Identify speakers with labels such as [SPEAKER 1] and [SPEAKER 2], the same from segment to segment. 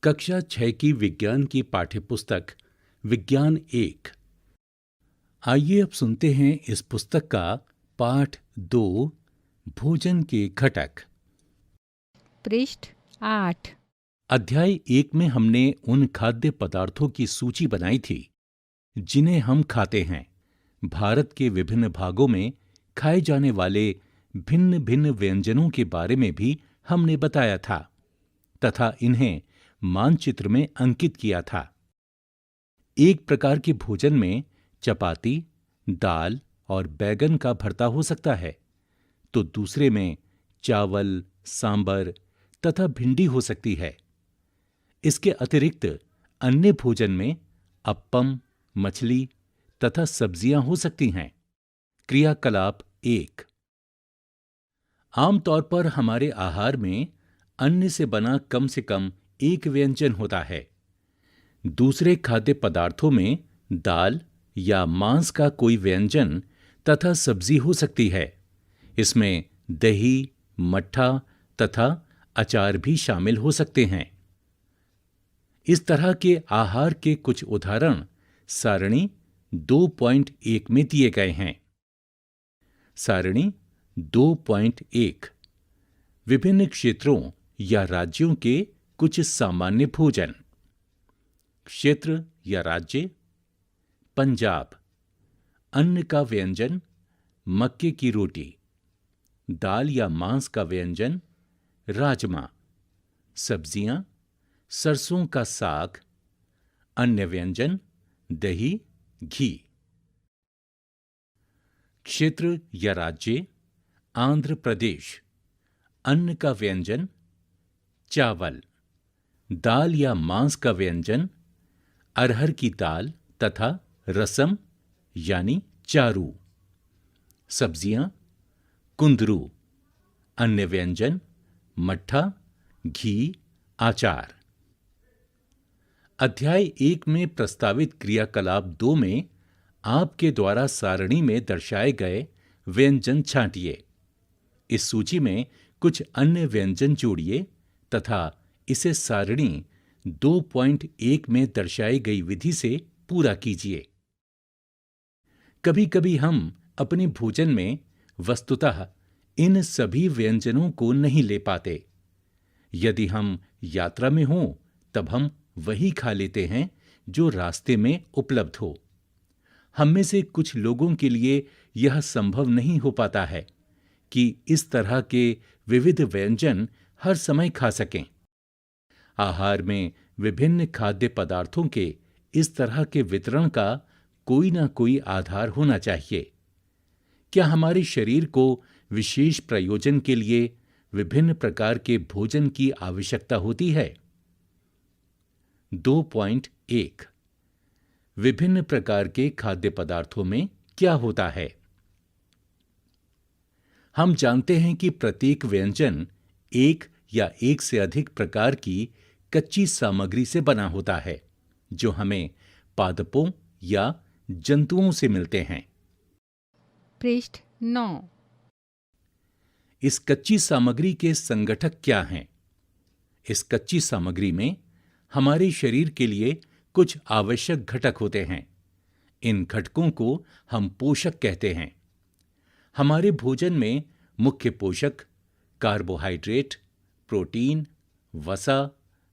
[SPEAKER 1] कक्षा 6 की विज्ञान की पाठ्यपुस्तक विज्ञान 1। आइए अब सुनते हैं इस पुस्तक का पाठ 2, भोजन के घटक।
[SPEAKER 2] पृष्ठ 8।
[SPEAKER 1] अध्याय 1 में हमने उन खाद्य पदार्थों की सूची बनाई थी जिन्हें हम खाते हैं। भारत के विभिन्न भागों में खाए जाने वाले भिन्न भिन्न व्यंजनों के बारे में भी हमने बताया था तथा इन्हें मानचित्र में अंकित किया था। एक प्रकार के भोजन में चपाती, दाल और बैगन का भरता हो सकता है, तो दूसरे में चावल, सांबर तथा भिंडी हो सकती है। इसके अतिरिक्त अन्य भोजन में अप्पम, मछली तथा सब्जियां हो सकती हैं। क्रियाकलाप 1। आमतौर पर हमारे आहार में अन्न से बना कम से कम एक व्यंजन होता है। दूसरे खाद्य पदार्थों में दाल या मांस का कोई व्यंजन तथा सब्जी हो सकती है। इसमें दही, मट्ठा तथा अचार भी शामिल हो सकते हैं। इस तरह के आहार के कुछ उदाहरण सारणी 2.1 में दिए गए हैं। सारणी 2.1 विभिन्न क्षेत्रों या राज्यों के कुछ सामान्य भोजन। क्षेत्र या राज्य: पंजाब, अन्न का व्यंजन मक्के की रोटी। दाल या मांस का व्यंजन राजमा। सब्जियां सरसों का साग। अन्य व्यंजन दही, घी। क्षेत्र या राज्य: आंध्र प्रदेश, अन्न का व्यंजन चावल। दाल या मांस का व्यंजन अरहर की दाल तथा रसम यानी चारू। सब्जियां कुंदरू। अन्य व्यंजन मट्ठा, घी, आचार। अध्याय 1 में प्रस्तावित क्रियाकलाप 2 में आपके द्वारा सारणी में दर्शाए गए व्यंजन छांटिए। इस सूची में कुछ अन्य व्यंजन जोड़िए तथा इसे सारणी 2.1 में दर्शाई गई विधि से पूरा कीजिए। कभी कभी हम अपने भोजन में वस्तुतः इन सभी व्यंजनों को नहीं ले पाते। यदि हम यात्रा में हों तब हम वही खा लेते हैं जो रास्ते में उपलब्ध हो। हम में से कुछ लोगों के लिए यह संभव नहीं हो पाता है कि इस तरह के विविध व्यंजन हर समय खा सकें। आहार में विभिन्न खाद्य पदार्थों के इस तरह के वितरण का कोई ना कोई आधार होना चाहिए। क्या हमारे शरीर को विशेष प्रयोजन के लिए विभिन्न प्रकार के भोजन की आवश्यकता होती है? 2.1 विभिन्न प्रकार के खाद्य पदार्थों में क्या होता है? हम जानते हैं कि प्रत्येक व्यंजन एक या एक से अधिक प्रकार की कच्ची सामग्री से बना होता है, जो हमें पादपों या जंतुओं से मिलते हैं।
[SPEAKER 2] पृष्ठ 9।
[SPEAKER 1] इस कच्ची सामग्री के संगठक क्या हैं? इस कच्ची सामग्री में हमारे शरीर के लिए कुछ आवश्यक घटक होते हैं। इन घटकों को हम पोषक कहते हैं। हमारे भोजन में मुख्य पोषक कार्बोहाइड्रेट, प्रोटीन, वसा,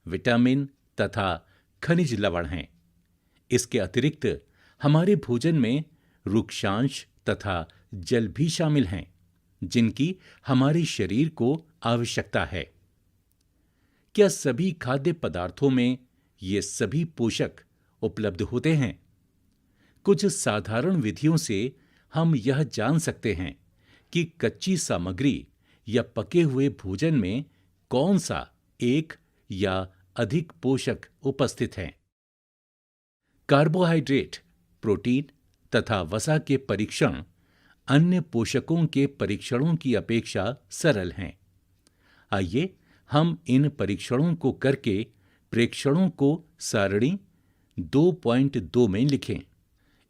[SPEAKER 1] विटामिन तथा खनिज लवण हैं। इसके अतिरिक्त हमारे भोजन में रुक्षांश तथा जल भी शामिल हैं, जिनकी हमारे शरीर को आवश्यकता है। क्या सभी खाद्य पदार्थों में ये सभी पोषक उपलब्ध होते हैं? कुछ साधारण विधियों से हम यह जान सकते हैं कि कच्ची सामग्री या पके हुए भोजन में कौन सा एक या अधिक पोषक उपस्थित हैं। कार्बोहाइड्रेट, प्रोटीन तथा वसा के परीक्षण अन्य पोषकों के परीक्षणों की अपेक्षा सरल हैं। आइए हम इन परीक्षणों को करके प्रेक्षणों को सारणी 2.2 में लिखें।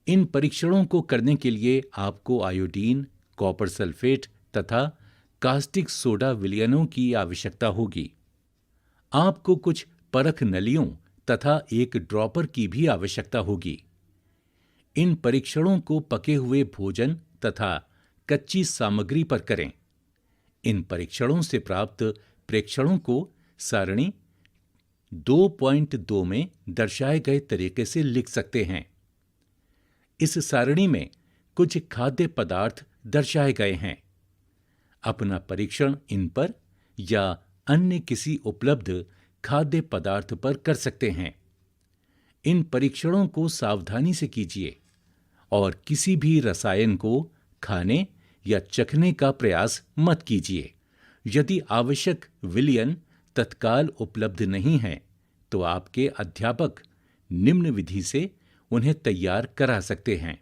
[SPEAKER 1] इन परीक्षणों को करने के लिए आपको आयोडीन, कॉपर सल्फेट तथा कास्टिक सोडा विलयनों की आवश्यकता होगी। आपको कुछ परख नलियों तथा एक ड्रॉपर की भी आवश्यकता होगी। इन परीक्षणों को पके हुए भोजन तथा कच्ची सामग्री पर करें। इन परीक्षणों से प्राप्त प्रेक्षणों को सारणी 2.2 में दर्शाए गए तरीके से लिख सकते हैं। इस सारणी में कुछ खाद्य पदार्थ दर्शाए गए हैं। अपना परीक्षण इन पर या अन्य किसी उपलब्ध खाद्य पदार्थ पर कर सकते हैं। इन परीक्षणों को सावधानी से कीजिए और किसी भी रसायन को खाने या चखने का प्रयास मत कीजिए। यदि आवश्यक विलयन तत्काल उपलब्ध नहीं है तो आपके अध्यापक निम्न विधि से उन्हें तैयार करा सकते हैं।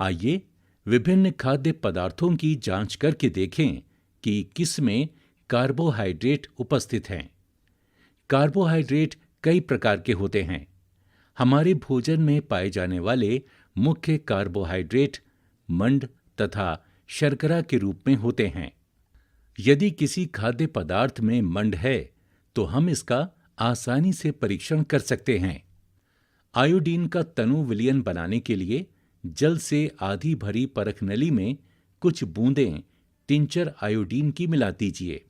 [SPEAKER 1] आइए विभिन्न खाद्य पदार्थों की जांच करके देखें कि किसमें कार्बोहाइड्रेट उपस्थित हैं। कार्बोहाइड्रेट कई प्रकार के होते हैं। हमारे भोजन में पाए जाने वाले मुख्य कार्बोहाइड्रेट मंड तथा शर्करा के रूप में होते हैं। यदि किसी खाद्य पदार्थ में मंड है तो हम इसका आसानी से परीक्षण कर सकते हैं। आयोडीन का तनु विलयन बनाने के लिए जल से आधी भरी परख नली में कुछ बूंदें टिंचर आयोडीन की मिला दीजिए।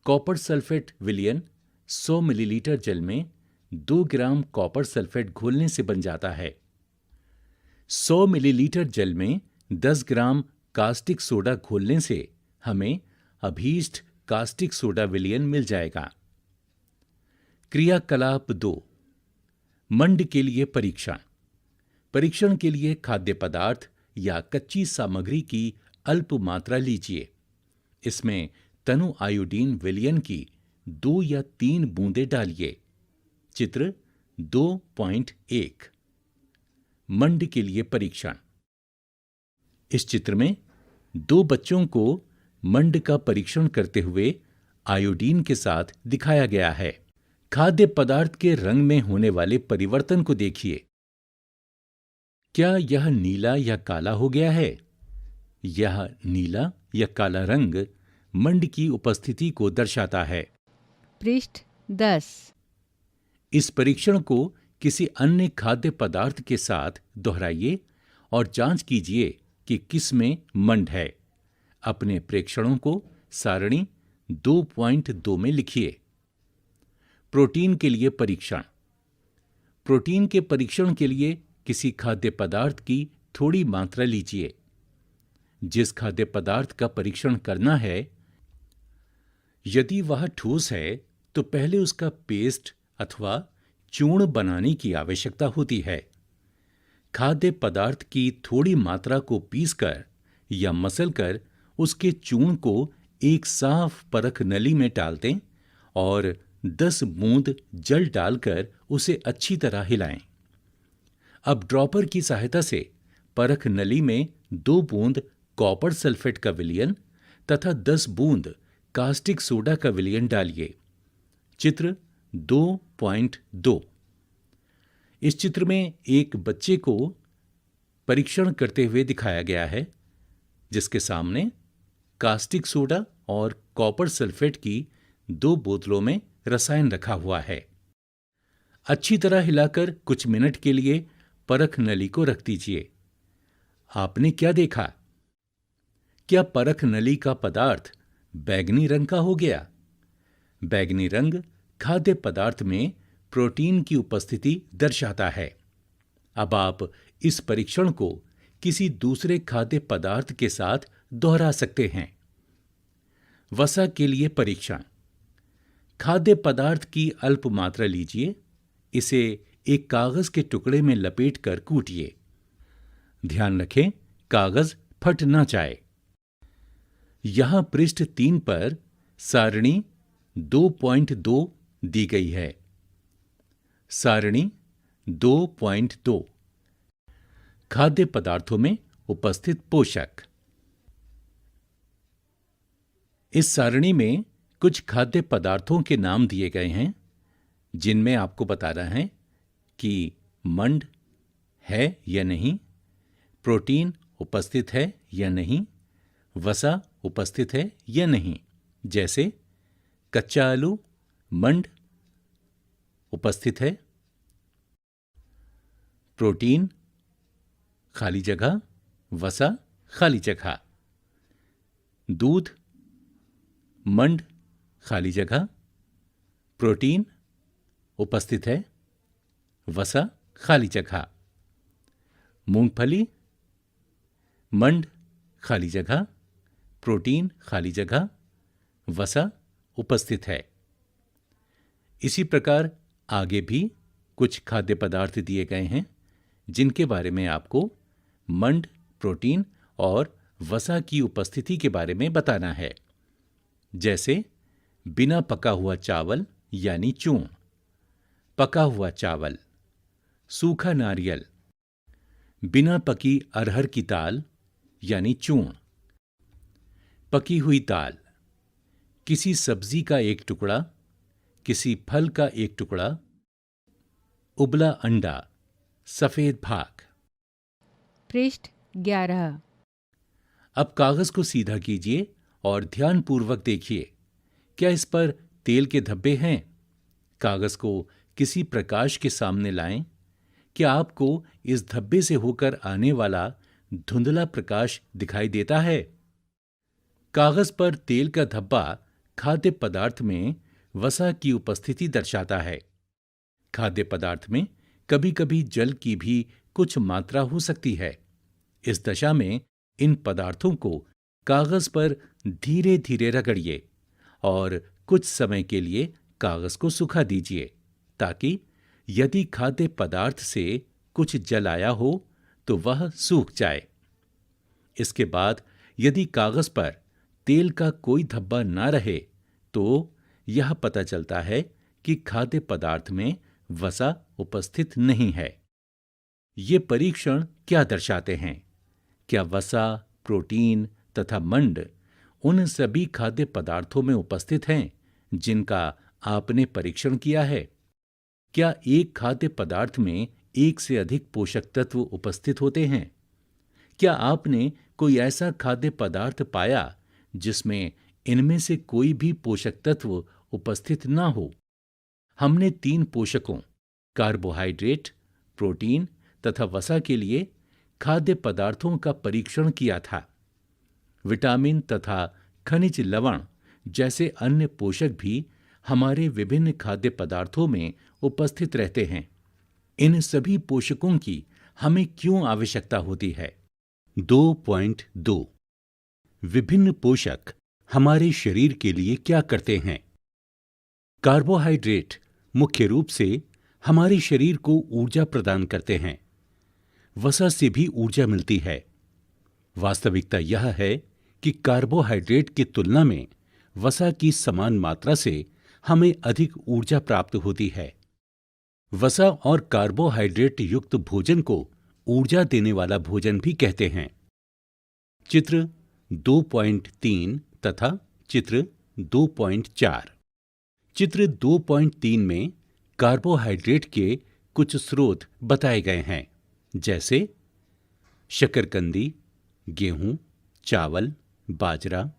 [SPEAKER 1] कॉपर सल्फेट विलयन 100 मिलीलीटर जल में 2 ग्राम कॉपर सल्फेट घोलने से बन जाता है। 100 मिलीलीटर जल में 10 ग्राम कास्टिक सोडा घोलने से हमें अभीष्ट कास्टिक सोडा विलयन मिल जाएगा। क्रियाकलाप 2, मंड के लिए परीक्षण। परीक्षण के लिए खाद्य पदार्थ या कच्ची सामग्री की अल्प मात्रा लीजिए। इसमें तनु आयोडीन विलयन की 2 या 3 बूंदें डालिए। चित्र 2.1 मंड के लिए परीक्षण। इस चित्र में 2 बच्चों को मंड का परीक्षण करते हुए आयोडीन के साथ दिखाया गया है। खाद्य पदार्थ के रंग में होने वाले परिवर्तन को देखिए। क्या यह नीला या काला हो गया है? यह नीला या काला रंग मंड की उपस्थिति को दर्शाता है।
[SPEAKER 2] पृष्ठ 10।
[SPEAKER 1] इस परीक्षण को किसी अन्य खाद्य पदार्थ के साथ दोहराइए और जांच कीजिए कि किस में मंड है। अपने प्रेक्षणों को सारणी 2.2 में लिखिए। प्रोटीन के लिए परीक्षण। प्रोटीन के परीक्षण के लिए किसी खाद्य पदार्थ की थोड़ी मात्रा लीजिए। जिस खाद्य पदार्थ का परीक्षण करना है, यदि वह ठोस है तो पहले उसका पेस्ट अथवा चूर्ण बनाने की आवश्यकता होती है। खाद्य पदार्थ की थोड़ी मात्रा को पीसकर या मसलकर उसके चूर्ण को एक साफ परख नली में डाल दें और 10 बूंद जल डालकर उसे अच्छी तरह हिलाएं। अब ड्रॉपर की सहायता से परख नली में 2 बूंद कॉपर सल्फेट का विलयन तथा 10 बूंद कास्टिक सोडा का विलयन डालिए। चित्र 2.2। इस चित्र में एक बच्चे को परीक्षण करते हुए दिखाया गया है, जिसके सामने कास्टिक सोडा और कॉपर सल्फेट की 2 बोतलों में रसायन रखा हुआ है। अच्छी तरह हिलाकर कुछ मिनट के लिए परख नली को रख दीजिए। आपने क्या देखा? क्या परख नली का पदार्थ बैंगनी रंग का हो गया? बैंगनी रंग खाद्य पदार्थ में प्रोटीन की उपस्थिति दर्शाता है। अब आप इस परीक्षण को किसी दूसरे खाद्य पदार्थ के साथ दोहरा सकते हैं। वसा के लिए परीक्षण। खाद्य पदार्थ की अल्प मात्रा लीजिए। इसे एक कागज के टुकड़े में लपेटकर कूटिए। ध्यान रखें, कागज फट ना जाए। यहां पृष्ठ 3 पर सारणी 2.2 दी गई है। सारणी 2.2 खाद्य पदार्थों में उपस्थित पोषक। इस सारणी में कुछ खाद्य पदार्थों के नाम दिए गए हैं, जिनमें आपको बताना है कि मंड है या नहीं, प्रोटीन उपस्थित है या नहीं, वसा उपस्थित है या नहीं। जैसे कच्चा आलू, मंड उपस्थित है। प्रोटीन खाली जगह, वसा खाली जगह। दूध, मंड खाली जगह, प्रोटीन उपस्थित है, वसा खाली जगह। मूंगफली, मंड खाली जगह, प्रोटीन खाली जगह, वसा उपस्थित है। इसी प्रकार आगे भी कुछ खाद्य पदार्थ दिए गए हैं जिनके बारे में आपको मंड, प्रोटीन और वसा की उपस्थिति के बारे में बताना है। जैसे बिना पका हुआ चावल यानी चूर्ण, पका हुआ चावल, सूखा नारियल, बिना पकी अरहर की दाल यानी चूर्ण, पकी हुई दाल, किसी सब्जी का एक टुकड़ा, किसी फल का एक टुकड़ा, उबला अंडा, सफेद भाग।
[SPEAKER 2] पृष्ठ 11।
[SPEAKER 1] अब कागज को सीधा कीजिए और ध्यानपूर्वक देखिए, क्या इस पर तेल के धब्बे हैं? कागज को किसी प्रकाश के सामने लाएं। क्या आपको इस धब्बे से होकर आने वाला धुंधला प्रकाश दिखाई देता है? कागज पर तेल का धब्बा खाद्य पदार्थ में वसा की उपस्थिति दर्शाता है। खाद्य पदार्थ में कभी-कभी जल की भी कुछ मात्रा हो सकती है। इस दशा में इन पदार्थों को कागज पर धीरे-धीरे रगड़िए और कुछ समय के लिए कागज को सुखा दीजिए, ताकि यदि खाद्य पदार्थ से कुछ जल आया हो तो वह सूख जाए। इसके बाद यदि कागज पर तेल का कोई धब्बा ना रहे तो यह पता चलता है कि खाद्य पदार्थ में वसा उपस्थित नहीं है। ये परीक्षण क्या दर्शाते हैं? क्या वसा, प्रोटीन तथा मंड उन सभी खाद्य पदार्थों में उपस्थित हैं जिनका आपने परीक्षण किया है? क्या एक खाद्य पदार्थ में एक से अधिक पोषक तत्व उपस्थित होते हैं? क्या आपने कोई ऐसा खाद्य पदार्थ पाया जिसमें इनमें से कोई भी पोषक तत्व उपस्थित ना हो? हमने 3 पोषकों कार्बोहाइड्रेट, प्रोटीन तथा वसा के लिए खाद्य पदार्थों का परीक्षण किया था। विटामिन तथा खनिज लवण जैसे अन्य पोषक भी हमारे विभिन्न खाद्य पदार्थों में उपस्थित रहते हैं। इन सभी पोषकों की हमें क्यों आवश्यकता होती है? 2.2 विभिन्न पोषक हमारे शरीर के लिए क्या करते हैं? कार्बोहाइड्रेट मुख्य रूप से हमारे शरीर को ऊर्जा प्रदान करते हैं। वसा से भी ऊर्जा मिलती है। वास्तविकता यह है कि कार्बोहाइड्रेट की तुलना में वसा की समान मात्रा से हमें अधिक ऊर्जा प्राप्त होती है। वसा और कार्बोहाइड्रेट युक्त भोजन को ऊर्जा देने वाला भोजन भी कहते हैं। चित्र 2.3 तथा चित्र 2.4। चित्र 2.3 में कार्बोहाइड्रेट के कुछ स्रोत बताए गए हैं, जैसे शकरकंदी, गेहूं, चावल, बाजरा,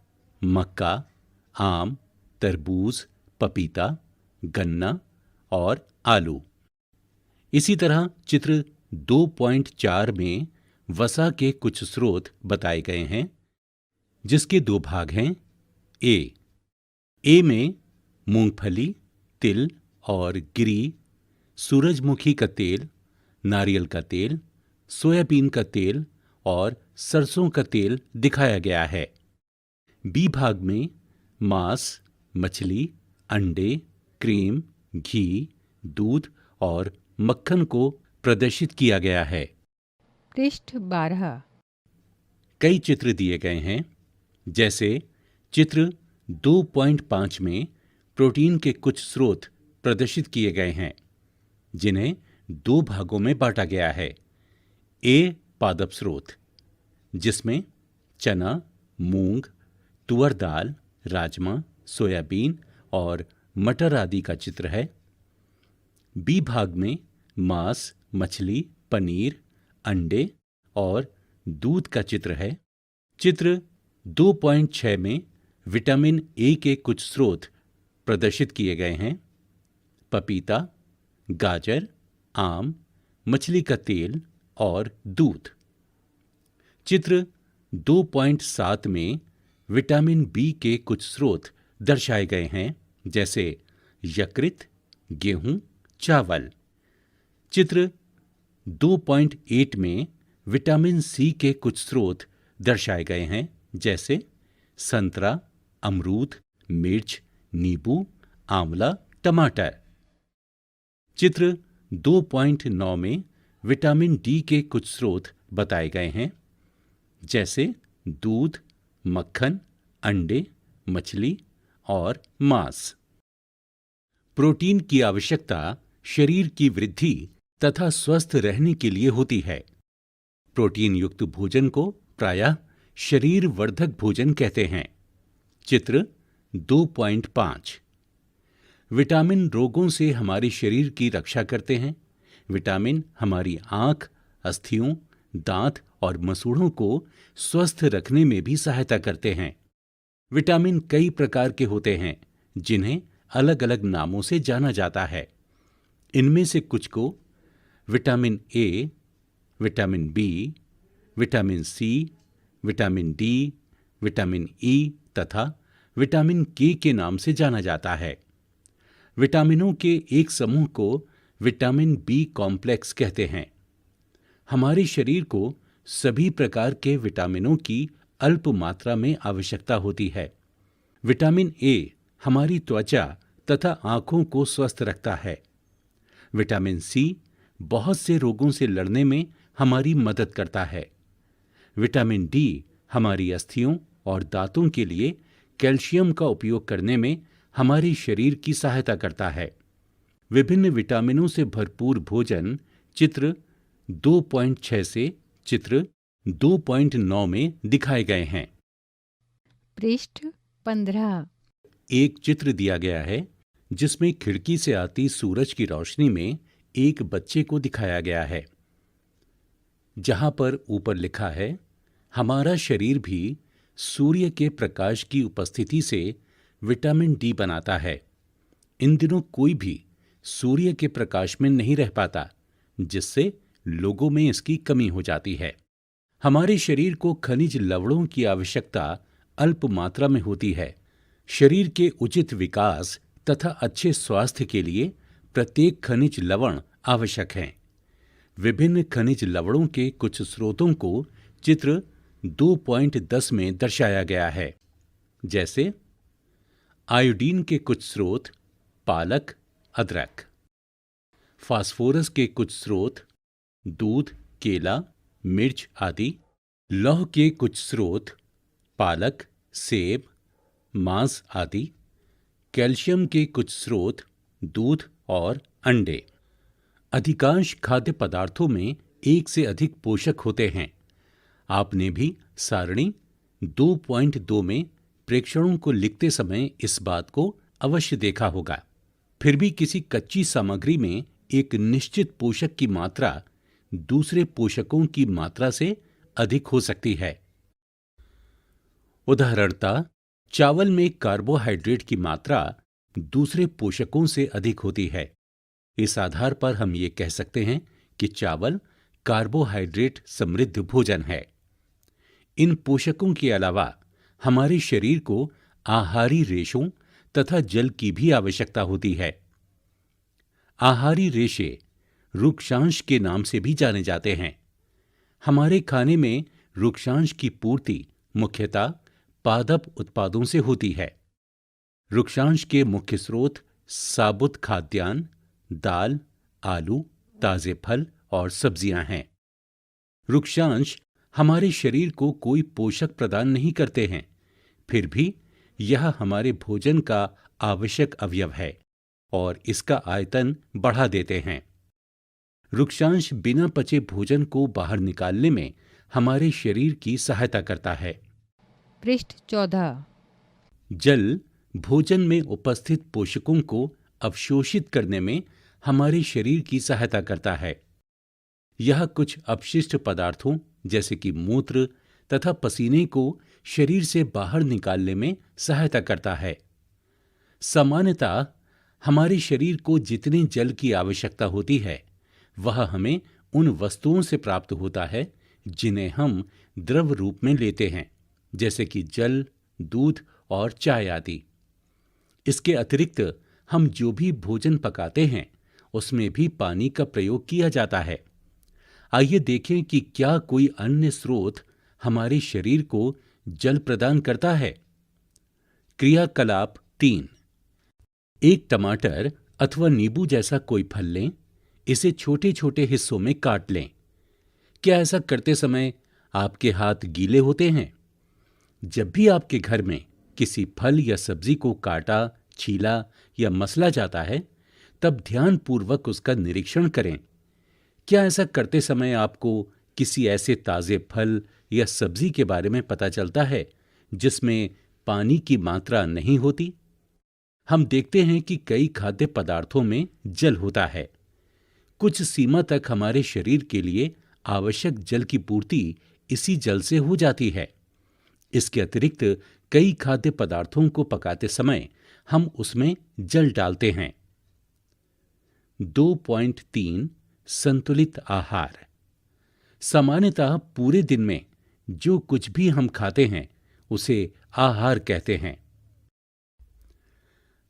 [SPEAKER 1] मक्का, आम, तरबूज, पपीता, गन्ना और आलू। इसी तरह चित्र 2.4 में वसा के कुछ स्रोत बताए गए हैं, जिसके 2 भाग हैं। ए में मूंगफली, तिल और गिरी, सूरजमुखी का तेल, नारियल का तेल, सोयाबीन का तेल और सरसों का तेल दिखाया गया है। बी भाग में मांस, मछली, अंडे, क्रीम, घी, दूध और मक्खन को प्रदर्शित किया गया है।
[SPEAKER 2] पृष्ठ 12।
[SPEAKER 1] कई चित्र दिए गए हैं, जैसे चित्र 2.5 में प्रोटीन के कुछ स्रोत प्रदर्शित किए गए हैं, जिन्हें 2 भागों में बांटा गया है। ए पादप स्रोत, जिसमें चना, मूंग, तुअर दाल, राजमा, सोयाबीन और मटर आदि का चित्र है। बी भाग में मांस, मछली, पनीर, अंडे और दूध का चित्र है। चित्र 2.6 में विटामिन ए के कुछ स्रोत प्रदर्शित किए गए हैं। पपीता, गाजर, आम, मछली का तेल और दूध। चित्र 2.7 में विटामिन बी के कुछ स्रोत दर्शाए गए हैं, जैसे यकृत, गेहूं, चावल। चित्र 2.8 में विटामिन सी के कुछ स्रोत दर्शाए गए हैं, जैसे संतरा, अमरूद, मिर्च, नींबू, आंवला, टमाटर। चित्र 2.9 में विटामिन डी के कुछ स्रोत बताए गए हैं, जैसे दूध, मक्खन, अंडे, मछली और मांस। प्रोटीन की आवश्यकता शरीर की वृद्धि तथा स्वस्थ रहने के लिए होती है। प्रोटीन युक्त भोजन को प्रायः शरीर वर्धक भोजन कहते हैं। चित्र 2.5। विटामिन रोगों से हमारे शरीर की रक्षा करते हैं। विटामिन हमारी आंख, अस्थियों, दांत और मसूड़ों को स्वस्थ रखने में भी सहायता करते हैं। विटामिन कई प्रकार के होते हैं, जिन्हें अलग अलग नामों से जाना जाता है। इनमें से कुछ को vitamin A, vitamin B, vitamin C, vitamin D, vitamin E तथा विटामिन के नाम से जाना जाता है। विटामिनों के एक समूह को विटामिन बी कॉम्प्लेक्स कहते हैं। हमारे शरीर को सभी प्रकार के विटामिनों की अल्प मात्रा में आवश्यकता होती है। विटामिन ए हमारी त्वचा तथा आंखों को स्वस्थ रखता है। विटामिन सी बहुत से रोगों से लड़ने में हमारी मदद करता है। विटामिन डी हमारी अस्थियों और दांतों के लिए कैल्शियम का उपयोग करने में हमारे शरीर की सहायता करता है। विभिन्न विटामिनों से भरपूर भोजन चित्र 2.6 से चित्र 2.9 में दिखाए गए हैं।
[SPEAKER 2] पृष्ठ 15।
[SPEAKER 1] एक चित्र दिया गया है जिसमें खिड़की से आती सूरज की रोशनी में एक बच्चे को दिखाया गया है, जहां पर ऊपर लिखा है, हमारा शरीर भी सूर्य के प्रकाश की उपस्थिति से विटामिन डी बनाता है। इन दिनों कोई भी सूर्य के प्रकाश में नहीं रह पाता, जिससे लोगों में इसकी कमी हो जाती है। हमारे शरीर को खनिज लवणों की आवश्यकता अल्प मात्रा में होती है। शरीर के उचित विकास तथा अच्छे स्वास्थ्य के लिए प्रत्येक खनिज लवण आवश्यक हैं। विभिन्न खनिज लवणों के कुछ स्रोतों को चित्र 2.10 में दर्शाया गया है, जैसे आयोडीन के कुछ स्रोत पालक, अदरक। फास्फोरस के कुछ स्रोत दूध, केला, मिर्च आदि। लौह के कुछ स्रोत पालक, सेब, मांस आदि। कैल्शियम के कुछ स्रोत दूध और अंडे। अधिकांश खाद्य पदार्थों में एक से अधिक पोषक होते हैं। आपने भी सारणी 2.2 में प्रेक्षणों को लिखते समय इस बात को अवश्य देखा होगा। फिर भी किसी कच्ची सामग्री में एक निश्चित पोषक की मात्रा दूसरे पोषकों की मात्रा से अधिक हो सकती है। उदाहरणतः चावल में कार्बोहाइड्रेट की मात्रा दूसरे पोषकों से अधिक होती है। इस आधार पर हम ये कह सकते हैं कि चावल कार्बोहाइड्रेट समृद्ध भोजन है। इन पोषकों के अलावा हमारे शरीर को आहारी रेशों तथा जल की भी आवश्यकता होती है। आहारी रेशे रुक्षांश के नाम से भी जाने जाते हैं। हमारे खाने में रुक्षांश की पूर्ति मुख्यतः पादप उत्पादों से होती है। रुक्षांश के मुख्य स्रोत साबुत खाद्यान्न, दाल, आलू, ताजे फल और सब्जियां हैं। रुक्षांश हमारे शरीर को कोई पोषक प्रदान नहीं करते हैं, फिर भी यह हमारे भोजन का आवश्यक अवयव है और इसका आयतन बढ़ा देते हैं। रुक्षांश बिना पचे भोजन को बाहर निकालने में हमारे शरीर की सहायता करता है।
[SPEAKER 2] पृष्ठ 14।
[SPEAKER 1] जल भोजन में उपस्थित पोषकों को अवशोषित करने में हमारे शरीर की सहायता करता है। यह कुछ अपशिष्ट पदार्थों जैसे कि मूत्र तथा पसीने को शरीर से बाहर निकालने में सहायता करता है। सामान्यतः हमारे शरीर को जितने जल की आवश्यकता होती है वह हमें उन वस्तुओं से प्राप्त होता है जिन्हें हम द्रव रूप में लेते हैं, जैसे कि जल, दूध और चाय आदि। इसके अतिरिक्त हम जो भी भोजन पकाते हैं उसमें भी पानी का प्रयोग किया जाता है। आइए देखें कि क्या कोई अन्य स्रोत हमारे शरीर को जल प्रदान करता है। क्रियाकलाप 3। एक टमाटर अथवा नींबू जैसा कोई फल लें, इसे छोटे छोटे हिस्सों में काट लें। क्या ऐसा करते समय आपके हाथ गीले होते हैं? जब भी आपके घर में किसी फल या सब्जी को काटा, छीला या मसला जाता है, तब ध्यानपूर्वक उसका निरीक्षण करें। क्या ऐसा करते समय आपको किसी ऐसे ताजे फल या सब्जी के बारे में पता चलता है जिसमें पानी की मात्रा नहीं होती? हम देखते हैं कि कई खाद्य पदार्थों में जल होता है। कुछ सीमा तक हमारे शरीर के लिए आवश्यक जल की पूर्ति इसी जल से हो जाती है। इसके अतिरिक्त कई खाद्य पदार्थों को पकाते समय हम उसमें जल डालते हैं। 2.3 संतुलित आहार। सामान्यतः पूरे दिन में जो कुछ भी हम खाते हैं उसे आहार कहते हैं।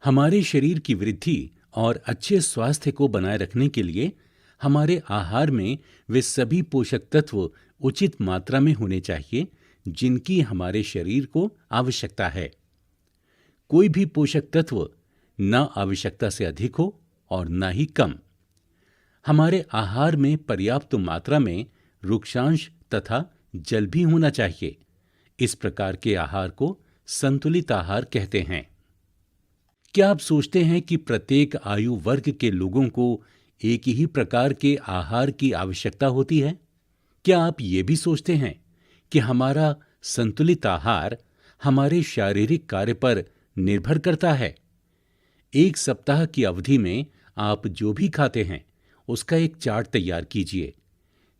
[SPEAKER 1] हमारे शरीर की वृद्धि और अच्छे स्वास्थ्य को बनाए रखने के लिए हमारे आहार में वे सभी पोषक तत्व उचित मात्रा में होने चाहिए जिनकी हमारे शरीर को आवश्यकता है। कोई भी पोषक तत्व न आवश्यकता से अधिक हो और न ही कम। हमारे आहार में पर्याप्त मात्रा में रुक्षांश तथा जल भी होना चाहिए। इस प्रकार के आहार को संतुलित आहार कहते हैं। क्या आप सोचते हैं कि प्रत्येक आयु वर्ग के लोगों को एक ही प्रकार के आहार की आवश्यकता होती है? क्या आप ये भी सोचते हैं कि हमारा संतुलित आहार हमारे शारीरिक कार्य पर निर्भर करता है? एक सप्ताह की अवधि में आप जो भी खाते हैं उसका एक चार्ट तैयार कीजिए।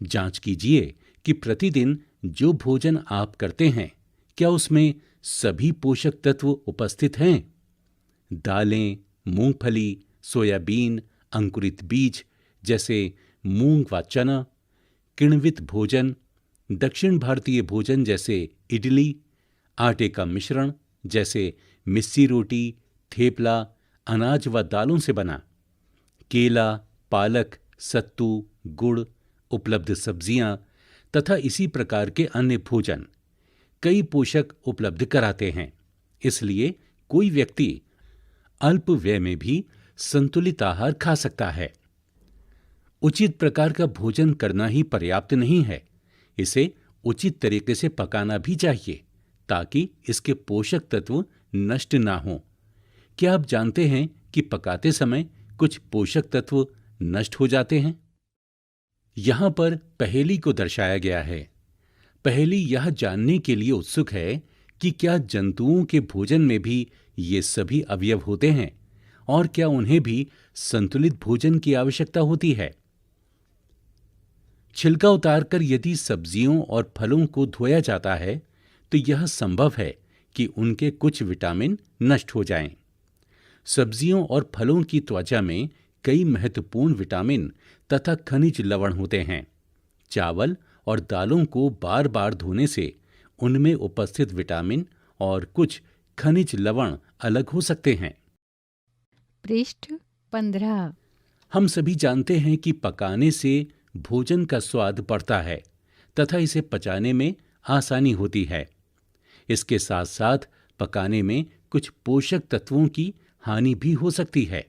[SPEAKER 1] जांच कीजिए कि प्रतिदिन जो भोजन आप करते हैं क्या उसमें सभी पोषक तत्व उपस्थित हैं। दालें, मूंगफली, सोयाबीन, अंकुरित बीज जैसे मूंग व चना, किण्वित भोजन, दक्षिण भारतीय भोजन जैसे इडली, आटे का मिश्रण जैसे मिस्सी रोटी, थेपला, अनाज व दालों से बना, केला, पालक, सत्तू, गुड़, उपलब्ध सब्जियां तथा इसी प्रकार के अन्य भोजन कई पोषक उपलब्ध कराते हैं। इसलिए कोई व्यक्ति अल्प व्यय में भी संतुलित आहार खा सकता है। उचित प्रकार का भोजन करना ही पर्याप्त नहीं है, इसे उचित तरीके से पकाना भी चाहिए ताकि इसके पोषक तत्व नष्ट ना हों। क्या आप जानते हैं कि पकाते समय कुछ पोषक तत्व नष्ट हो जाते हैं? यहां पर पहेली को दर्शाया गया है। पहेली यह जानने के लिए उत्सुक है कि क्या जंतुओं के भोजन में भी ये सभी अवयव होते हैं और क्या उन्हें भी संतुलित भोजन की आवश्यकता होती है। छिलका उतारकर यदि सब्जियों और फलों को धोया जाता है तो यह संभव है कि उनके कुछ विटामिन नष्ट हो जाएं। सब्जियों और फलों की त्वचा में कई महत्वपूर्ण विटामिन तथा खनिज लवण होते हैं। चावल और दालों को बार बार धोने से उनमें उपस्थित विटामिन और कुछ खनिज लवण अलग हो सकते हैं।
[SPEAKER 2] पृष्ठ 15।
[SPEAKER 1] हम सभी जानते हैं कि पकाने से भोजन का स्वाद बढ़ता है तथा इसे पचाने में आसानी होती है। इसके साथ साथ पकाने में कुछ पोषक तत्वों की हानि भी हो सकती है।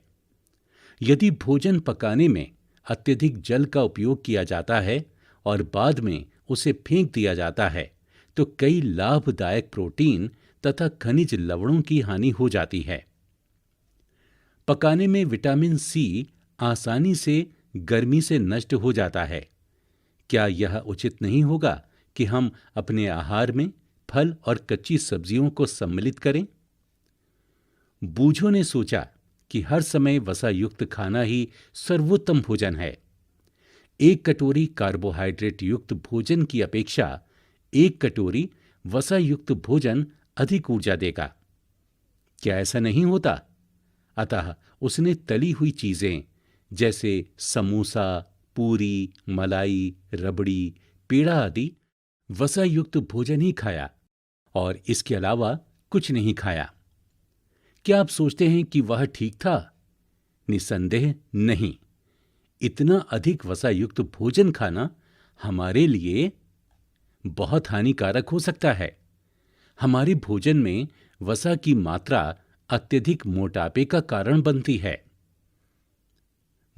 [SPEAKER 1] यदि भोजन पकाने में अत्यधिक जल का उपयोग किया जाता है और बाद में उसे फेंक दिया जाता है तो कई लाभदायक प्रोटीन तथा खनिज लवणों की हानि हो जाती है। पकाने में विटामिन सी आसानी से गर्मी से नष्ट हो जाता है। क्या यह उचित नहीं होगा कि हम अपने आहार में फल और कच्ची सब्जियों को सम्मिलित करें? बूझों ने सोचा कि हर समय वसा युक्त खाना ही सर्वोत्तम भोजन है। एक कटोरी कार्बोहाइड्रेट युक्त भोजन की अपेक्षा एक कटोरी वसा युक्त भोजन अधिक ऊर्जा देगा। क्या ऐसा नहीं होता? अतः उसने तली हुई चीजें जैसे समोसा, पूरी, मलाई, रबड़ी, पेड़ा आदि वसा युक्त भोजन ही खाया और इसके अलावा कुछ नहीं खाया। क्या आप सोचते हैं कि वह ठीक था? निस्संदेह नहीं। इतना अधिक वसा युक्त भोजन खाना हमारे लिए बहुत हानिकारक हो सकता है। हमारे भोजन में वसा की मात्रा अत्यधिक मोटापे का कारण बनती है।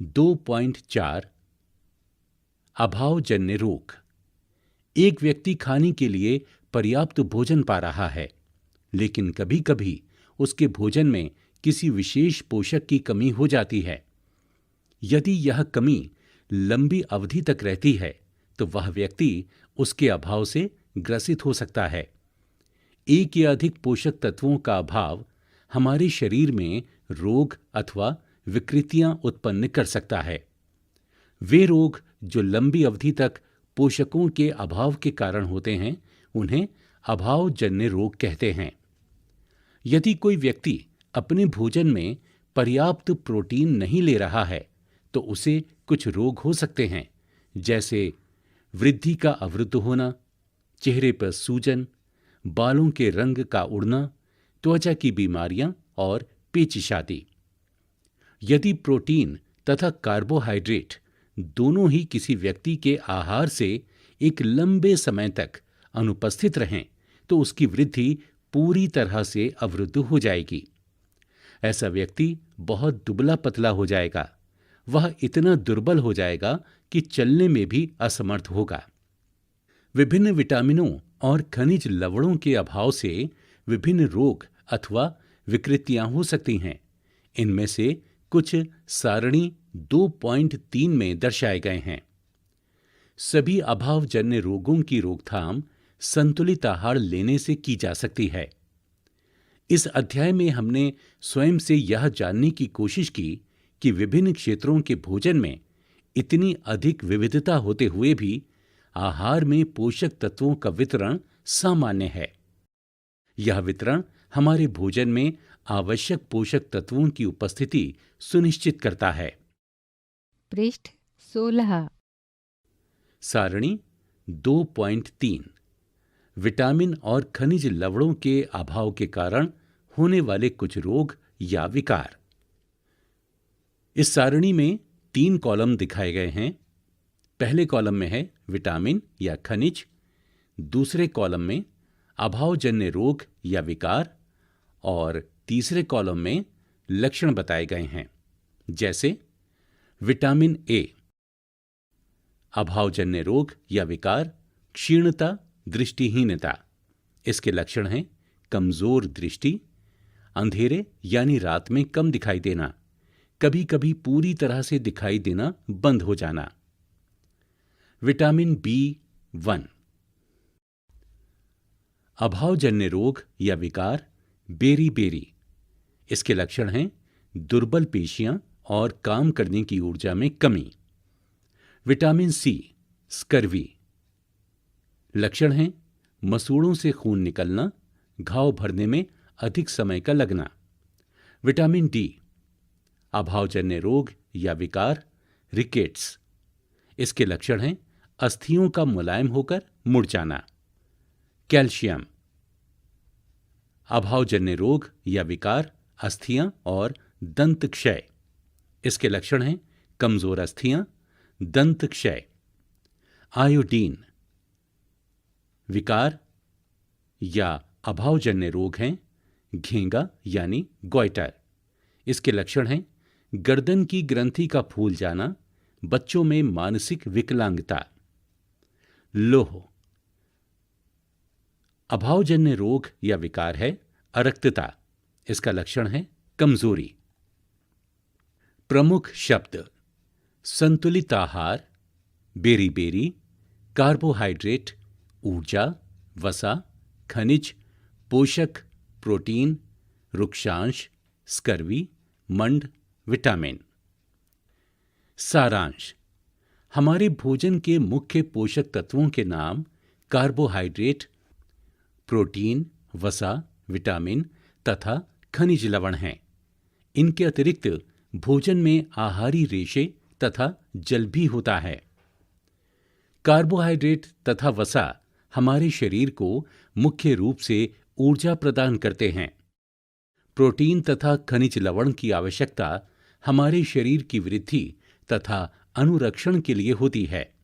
[SPEAKER 1] 2.4 अभावजन्य रोग। एक व्यक्ति खाने के लिए पर्याप्त भोजन पा रहा है, लेकिन कभी-कभी उसके भोजन में किसी विशेष पोषक की कमी हो जाती है। यदि यह कमी लंबी अवधि तक रहती है, तो वह व्यक्ति उसके अभाव से ग्रसित हो सकता है। एक या अधिक पोषक तत्वों का अभाव हमारे शरीर में रोग अथवा विकृतियां उत्पन्न कर सकता है। वे रोग जो लंबी अवधि तक पोषकों के अभाव के कारण होते हैं, उन्हें अभावजन्य रोग कहते हैं। यदि कोई व्यक्ति अपने भोजन में पर्याप्त प्रोटीन नहीं ले रहा है, तो उसे कुछ रोग हो सकते हैं, जैसे वृद्धि का अवरुद्ध होना, चेहरे पर सूजन, बालों के रंग का उड़ना, त्वचा की बीमारियां और पेचिश आदि। यदि प्रोटीन तथा कार्बोहाइड्रेट दोनों ही किसी व्यक्ति के आहार से एक लंबे समय तक अनुपस्थित रहें, तो उसकी वृद्धि पूरी तरह से अवरुद्ध हो जाएगी। ऐसा व्यक्ति बहुत दुबला पतला हो जाएगा। वह इतना दुर्बल हो जाएगा कि चलने में भी असमर्थ होगा। विभिन्न विटामिनों और खनिज लवणों के अभाव से विभिन्न रोग अथवा विकृतियां हो सकती हैं। इनमें से कुछ सारणी 2.3 में दर्शाए गए हैं। सभी अभावजन्य रोगों की रोकथाम संतुलित आहार लेने से की जा सकती है। इस अध्याय में हमने स्वयं से यह जानने की कोशिश की कि विभिन्न क्षेत्रों के भोजन में इतनी अधिक विविधता होते हुए भी आहार में पोषक तत्वों का वितरण सामान्य है। यह वितरण हमारे भोजन में आवश्यक पोषक तत्वों की उपस्थिति सुनिश्चित करता है।
[SPEAKER 2] पृष्ठ 16।
[SPEAKER 1] सारणी 2.3 विटामिन और खनिज लवणों के अभाव के कारण होने वाले कुछ रोग या विकार। इस सारणी में 3 कॉलम दिखाए गए हैं। पहले कॉलम में है विटामिन या खनिज, दूसरे कॉलम में अभावजन्य रोग या विकार और तीसरे कॉलम में लक्षण बताए गए हैं, जैसे विटामिन ए अभावजन्य रोग या विकार, क्षीणता, दृष्टिहीनता। इसके लक्षण हैं कमजोर दृष्टि, अंधेरे यानी रात में कम दिखाई देना, कभी कभी पूरी तरह से दिखाई देना बंद हो जाना। विटामिन B1 अभावजन्य रोग या विकार, बेरी-बेरी। इसके लक्षण हैं दुर्बल पेशियां और काम करने की ऊर्जा में कमी। Vitamin C scurvy. लक्षण हैं मसूड़ों से खून निकलना, घाव भरने में अधिक समय का लगना। विटामिन D अभावजन्य रोग या विकार, रिकेट्स। इसके लक्षण हैं अस्थियों का मुलायम होकर मुड़ जाना। कैल्शियम अभावजन्य रोग या विकार, अस्थियां और दंत क्षय। इसके लक्षण हैं कमजोर अस्थियां, दंत क्षय। आयोडीन विकार या अभावजन्य रोग हैं, घेंगा यानी गॉइटर। इसके लक्षण हैं गर्दन की ग्रंथि का फूल जाना, बच्चों में मानसिक विकलांगता। लोह अभावजन्य रोग या विकार है, अरक्तता। इसका लक्षण है कमजोरी। प्रमुख शब्द संतुलित आहार, बेरी-बेरी, कार्बोहाइड्रेट, ऊर्जा, वसा, खनिज, पोषक, प्रोटीन, रुक्षांश, स्कर्वी, मंड, विटामिन। सारांश। हमारे भोजन के मुख्य पोषक तत्वों के नाम कार्बोहाइड्रेट, प्रोटीन, वसा, विटामिन तथा खनिज लवण हैं। इनके अतिरिक्त भोजन में आहारी रेशे तथा जल भी होता है। कार्बोहाइड्रेट तथा वसा हमारे शरीर को मुख्य रूप से ऊर्जा प्रदान करते हैं। प्रोटीन तथा खनिज लवण की आवश्यकता हमारे शरीर की वृद्धि तथा अनुरक्षण के लिए होती है।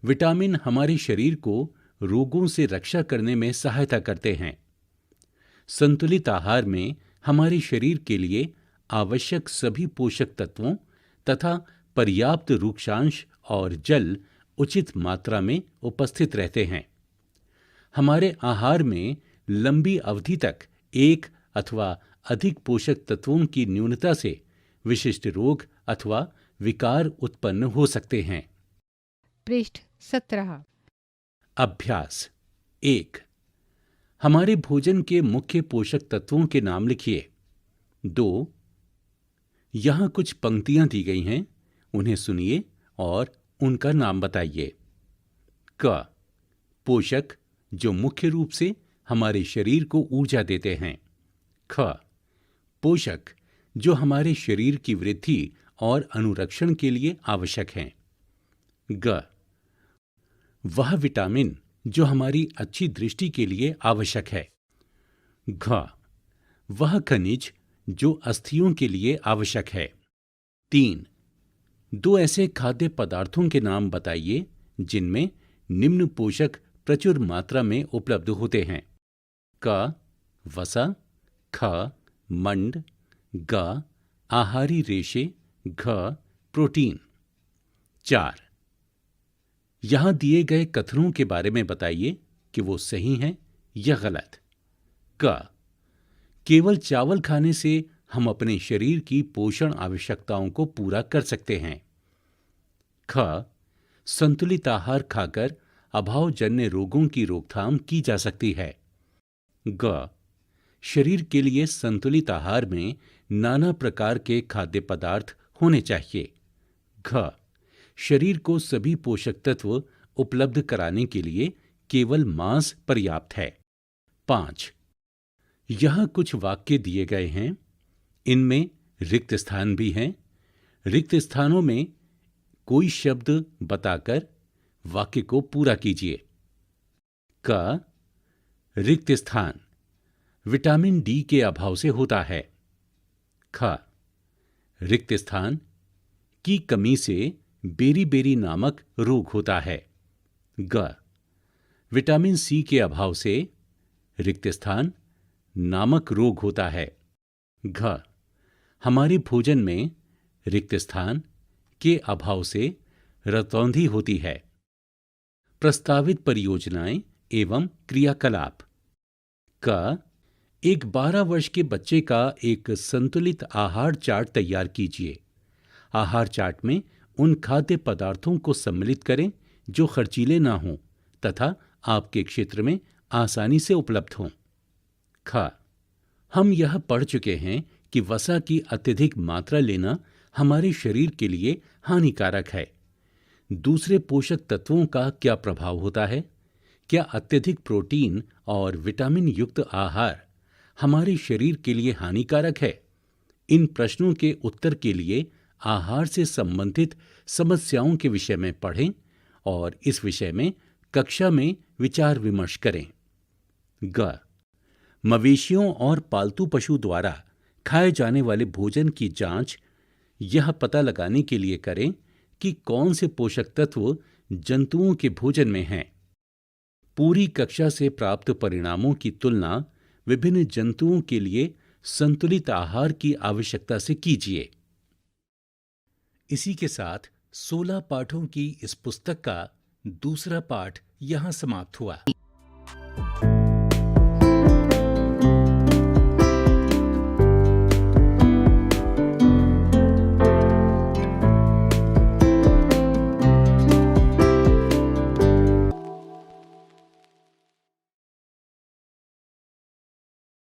[SPEAKER 1] विटामिन हमारे शरीर को रोगों से रक्षा करने में सहायता करते हैं। संतुलित आहार में हमारे शरीर के लिए आवश्यक सभी पोषक तत्वों तथा पर्याप्त रूक्षांश और जल उचित मात्रा में उपस्थित रहते हैं। हमारे आहार में लंबी अवधि तक एक अथवा अधिक पोषक तत्वों की न्यूनता से विशिष्ट रोग अथवा विकार उत्पन्न हो सकते हैं।
[SPEAKER 2] पृष्ठ 17।
[SPEAKER 1] अभ्यास 1। हमारे भोजन के मुख्य पोषक तत्वों के नाम लिखिए। 2। यहाँ कुछ पंक्तियां दी गई हैं, उन्हें सुनिए और उनका नाम बताइए। क। पोषक जो मुख्य रूप से हमारे शरीर को ऊर्जा देते हैं। ख। पोषक जो हमारे शरीर की वृद्धि और अनुरक्षण के लिए आवश्यक हैं। ग। वह विटामिन जो हमारी अच्छी दृष्टि के लिए आवश्यक है। घ। वह खनिज जो अस्थियों के लिए आवश्यक है। 3। दो ऐसे खाद्य पदार्थों के नाम बताइए जिनमें निम्न पोषक प्रचुर मात्रा में उपलब्ध होते हैं। क। वसा। ख। मंड। ग। आहारी रेशे। घ। प्रोटीन। 4। यहां दिए गए कथनों के बारे में बताइए कि वो सही हैं या गलत। क। केवल चावल खाने से हम अपने शरीर की पोषण आवश्यकताओं को पूरा कर सकते हैं। ख। संतुलित आहार खाकर अभावजन्य रोगों की रोकथाम की जा सकती है। ग। शरीर के लिए संतुलित आहार में नाना प्रकार के खाद्य पदार्थ होने चाहिए। घ। शरीर को सभी पोषक तत्व उपलब्ध कराने के लिए केवल मांस पर्याप्त है। 5। यहाँ कुछ वाक्य दिए गए हैं, इनमें रिक्त स्थान भी हैं। रिक्त स्थानों में कोई शब्द बताकर वाक्य को पूरा कीजिए। क। रिक्त स्थान विटामिन डी के अभाव से होता है। ख। रिक्त स्थान की कमी से बेरी-बेरी नामक रोग होता है। ग। विटामिन सी के अभाव से रिक्त स्थान नामक रोग होता है। घ। हमारे भोजन में रिक्त स्थान के अभाव से रतौंधी होती है। प्रस्तावित परियोजनाएं एवं क्रियाकलाप। क। एक 12 वर्ष के बच्चे का एक संतुलित आहार चार्ट तैयार कीजिए। आहार चार्ट में उन खाद्य पदार्थों को सम्मिलित करें जो खर्चीले ना हों तथा आपके क्षेत्र में आसानी से उपलब्ध हों। ख। हम यह पढ़ चुके हैं कि वसा की अत्यधिक मात्रा लेना हमारे शरीर के लिए हानिकारक है। दूसरे पोषक तत्वों का क्या प्रभाव होता है? क्या अत्यधिक प्रोटीन और विटामिन युक्त आहार हमारे शरीर के लिए हानिकारक है? इन प्रश्नों के उत्तर के लिए आहार से संबंधित समस्याओं के विषय में पढ़ें और इस विषय में कक्षा में विचार विमर्श करें। ग। मवेशियों और पालतू पशु द्वारा खाए जाने वाले भोजन की जांच यह पता लगाने के लिए करें कि कौन से पोषक तत्व जंतुओं के भोजन में हैं। पूरी कक्षा से प्राप्त परिणामों की तुलना विभिन्न जंतुओं के लिए संतुलित आहार की आवश्यकता से कीजिए। इसी के साथ 16 पाठों की इस पुस्तक का दूसरा पाठ यहां समाप्त हुआ।